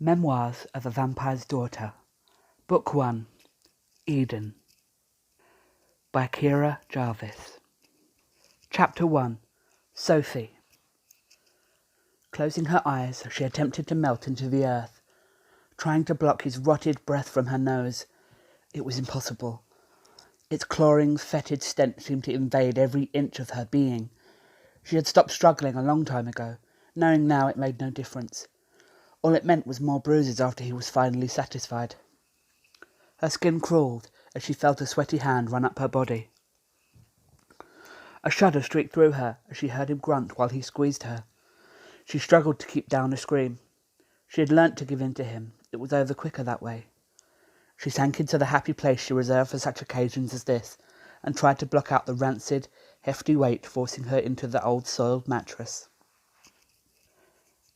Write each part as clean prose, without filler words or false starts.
Memoirs of a Vampyre's Daughter, Book 1, Eden, by Kira Jarvis. Chapter 1, Sophie. Closing her eyes, she attempted to melt into the earth, trying to block his rotted breath from her nose. It was impossible. Its clawing, fetid stench seemed to invade every inch of her being. She had stopped struggling a long time ago, knowing now it made no difference. All it meant was more bruises after he was finally satisfied. Her skin crawled as she felt a sweaty hand run up her body. A shudder streaked through her as she heard him grunt while he squeezed her. She struggled to keep down a scream. She had learnt to give in to him. It was over quicker that way. She sank into the happy place she reserved for such occasions as this, and tried to block out the rancid, hefty weight forcing her into the old soiled mattress.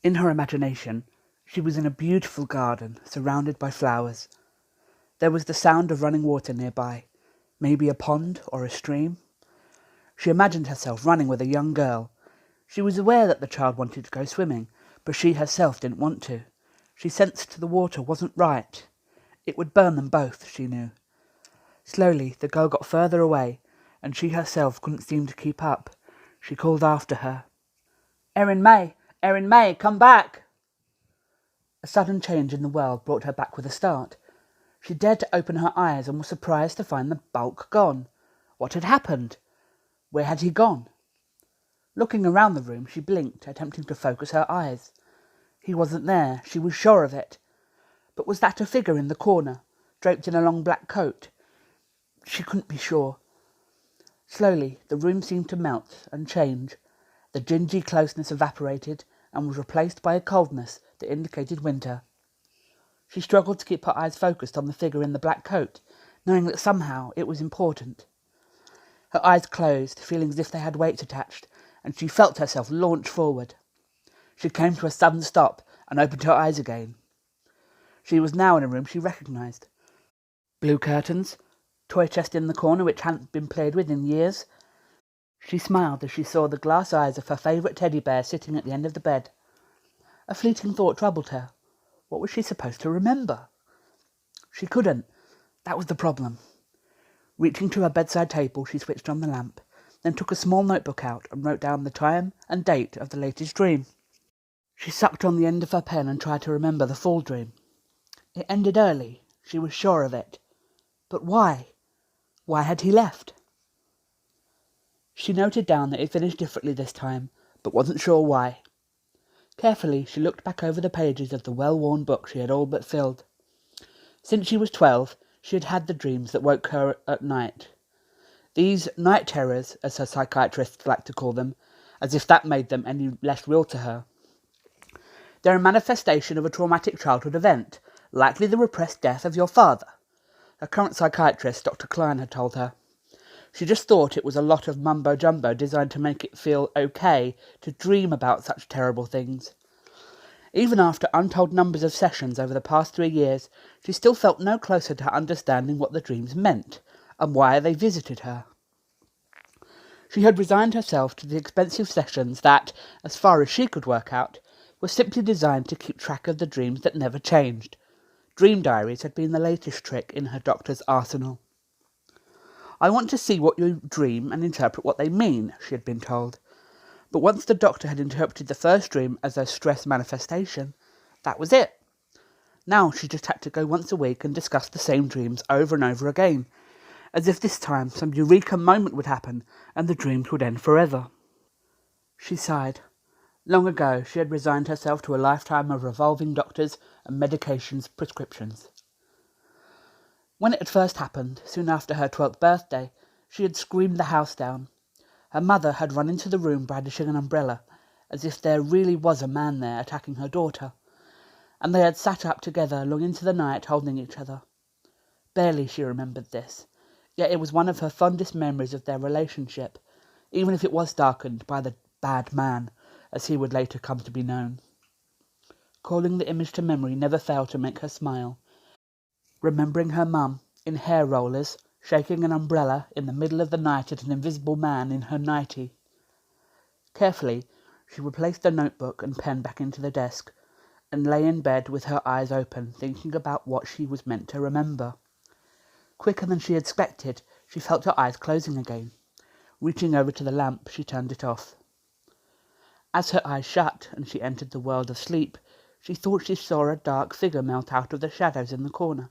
In her imagination, she was in a beautiful garden, surrounded by flowers. There was the sound of running water nearby, maybe a pond or a stream. She imagined herself running with a young girl. She was aware that the child wanted to go swimming, but she herself didn't want to. She sensed the water wasn't right. It would burn them both, she knew. Slowly, the girl got further away, and she herself couldn't seem to keep up. She called after her. Erin May, come back!" A sudden change in the world brought her back with a start. She dared to open her eyes and was surprised to find the bulk gone. What had happened? Where had he gone? Looking around the room, she blinked, attempting to focus her eyes. He wasn't there, she was sure of it. But was that a figure in the corner, draped in a long black coat? She couldn't be sure. Slowly, the room seemed to melt and change. The dingy closeness evaporated and was replaced by a coldness that indicated winter. She struggled to keep her eyes focused on the figure in the black coat, knowing that somehow it was important. Her eyes closed, feeling as if they had weights attached, and she felt herself launch forward. She came to a sudden stop and opened her eyes again. She was now in a room she recognised. Blue curtains, toy chest in the corner which hadn't been played with in years. She smiled as she saw the glass eyes of her favourite teddy bear sitting at the end of the bed. A fleeting thought troubled her. What was she supposed to remember? She couldn't. That was the problem. Reaching to her bedside table, she switched on the lamp, then took a small notebook out and wrote down the time and date of the latest dream. She sucked on the end of her pen and tried to remember the full dream. It ended early. She was sure of it. But why? Why had he left? She noted down that it finished differently this time, but wasn't sure why. Carefully, she looked back over the pages of the well-worn book she had all but filled. Since she was 12, she had had the dreams that woke her at night. These night terrors, as her psychiatrists liked to call them, as if that made them any less real to her. They're a manifestation of a traumatic childhood event, likely the repressed death of your father. Her current psychiatrist, Dr. Klein, had told her. She just thought it was a lot of mumbo-jumbo designed to make it feel okay to dream about such terrible things. Even after untold numbers of sessions over the past 3 years, she still felt no closer to understanding what the dreams meant, and why they visited her. She had resigned herself to the expensive sessions that, as far as she could work out, were simply designed to keep track of the dreams that never changed. Dream diaries had been the latest trick in her doctor's arsenal. "I want to see what you dream and interpret what they mean," she had been told. But once the doctor had interpreted the first dream as a stress manifestation, that was it. Now she just had to go once a week and discuss the same dreams over and over again, as if this time some eureka moment would happen and the dreams would end forever. She sighed. Long ago she had resigned herself to a lifetime of revolving doctors and medications prescriptions. When it had first happened, soon after her 12th birthday, she had screamed the house down. Her mother had run into the room brandishing an umbrella, as if there really was a man there attacking her daughter, and they had sat up together long into the night holding each other. Barely she remembered this, yet it was one of her fondest memories of their relationship, even if it was darkened by the bad man, as he would later come to be known. Calling the image to memory never failed to make her smile. Remembering her mum, in hair rollers, shaking an umbrella in the middle of the night at an invisible man in her nightie. Carefully, she replaced the notebook and pen back into the desk, and lay in bed with her eyes open, thinking about what she was meant to remember. Quicker than she expected, she felt her eyes closing again. Reaching over to the lamp, she turned it off. As her eyes shut and she entered the world of sleep, she thought she saw a dark figure melt out of the shadows in the corner,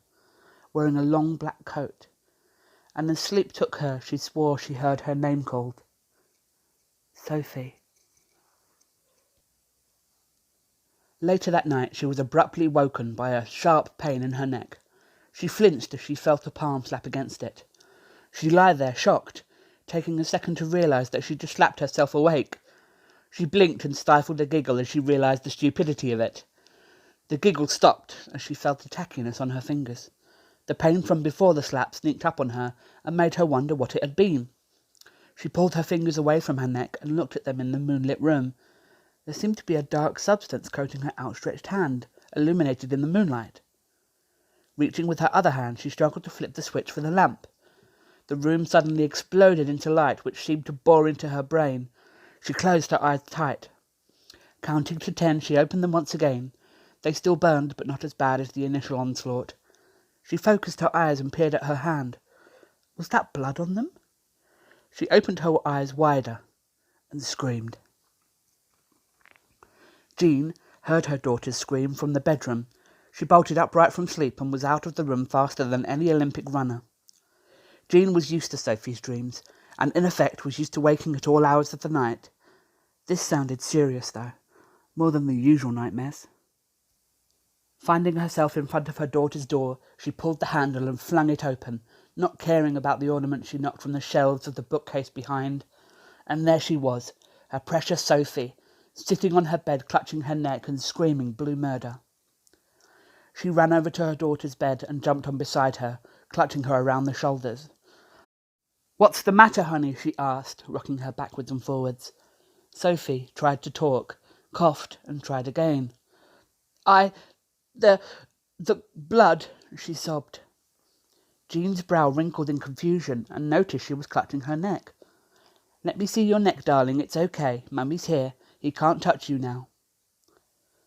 wearing a long black coat. And as sleep took her, she swore she heard her name called. Sophie. Later that night, she was abruptly woken by a sharp pain in her neck. She flinched as she felt a palm slap against it. She lay there, shocked, taking a second to realise that she just slapped herself awake. She blinked and stifled a giggle as she realised the stupidity of it. The giggle stopped as she felt a tackiness on her fingers. The pain from before the slap sneaked up on her and made her wonder what it had been. She pulled her fingers away from her neck and looked at them in the moonlit room. There seemed to be a dark substance coating her outstretched hand, illuminated in the moonlight. Reaching with her other hand, she struggled to flip the switch for the lamp. The room suddenly exploded into light, which seemed to bore into her brain. She closed her eyes tight. Counting to 10, she opened them once again. They still burned, but not as bad as the initial onslaught. She focused her eyes and peered at her hand. Was that blood on them? She opened her eyes wider and screamed. Jean heard her daughter's scream from the bedroom. She bolted upright from sleep and was out of the room faster than any Olympic runner. Jean was used to Sophie's dreams, and in effect was used to waking at all hours of the night. This sounded serious, though, more than the usual nightmares. Finding herself in front of her daughter's door, she pulled the handle and flung it open, not caring about the ornaments she knocked from the shelves of the bookcase behind. And there she was, her precious Sophie, sitting on her bed, clutching her neck and screaming blue murder. She ran over to her daughter's bed and jumped on beside her, clutching her around the shoulders. "What's the matter, honey?" she asked, rocking her backwards and forwards. Sophie tried to talk, coughed, and tried again. The blood," she sobbed. Jean's brow wrinkled in confusion and noticed she was clutching her neck. "Let me see your neck, darling. It's okay. Mummy's here. He can't touch you now."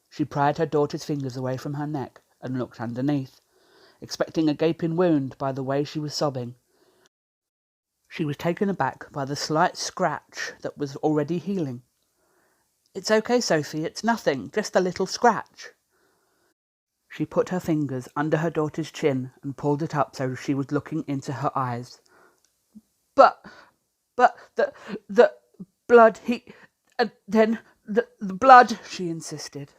She pried her daughter's fingers away from her neck and looked underneath, expecting a gaping wound by the way she was sobbing. She was taken aback by the slight scratch that was already healing. "It's okay, Sophie. It's nothing. Just a little scratch." She put her fingers under her daughter's chin and pulled it up so she was looking into her eyes. But the blood, the blood," she insisted.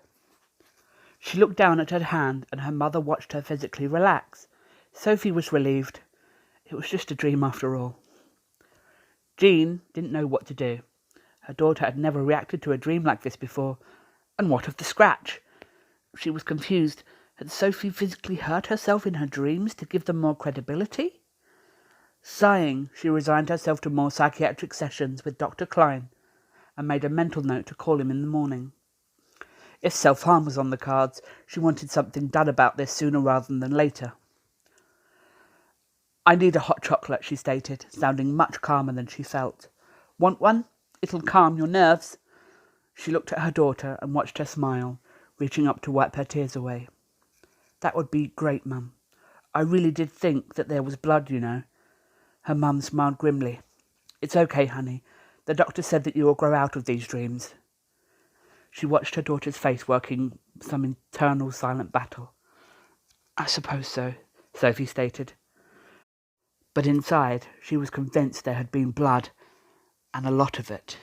She looked down at her hand and her mother watched her physically relax. Sophie was relieved. It was just a dream after all. Jean didn't know what to do. Her daughter had never reacted to a dream like this before. And what of the scratch? She was confused. Had Sophie physically hurt herself in her dreams to give them more credibility? Sighing, she resigned herself to more psychiatric sessions with Dr. Klein and made a mental note to call him in the morning. If self-harm was on the cards, she wanted something done about this sooner rather than later. "I need a hot chocolate," she stated, sounding much calmer than she felt. "Want one? It'll calm your nerves." She looked at her daughter and watched her smile, reaching up to wipe her tears away. "That would be great, Mum. I really did think that there was blood, you know." Her mum smiled grimly. "It's okay, honey. The doctor said that you will grow out of these dreams." She watched her daughter's face working some internal silent battle. "I suppose so," Sophie stated. But inside, she was convinced there had been blood, and a lot of it.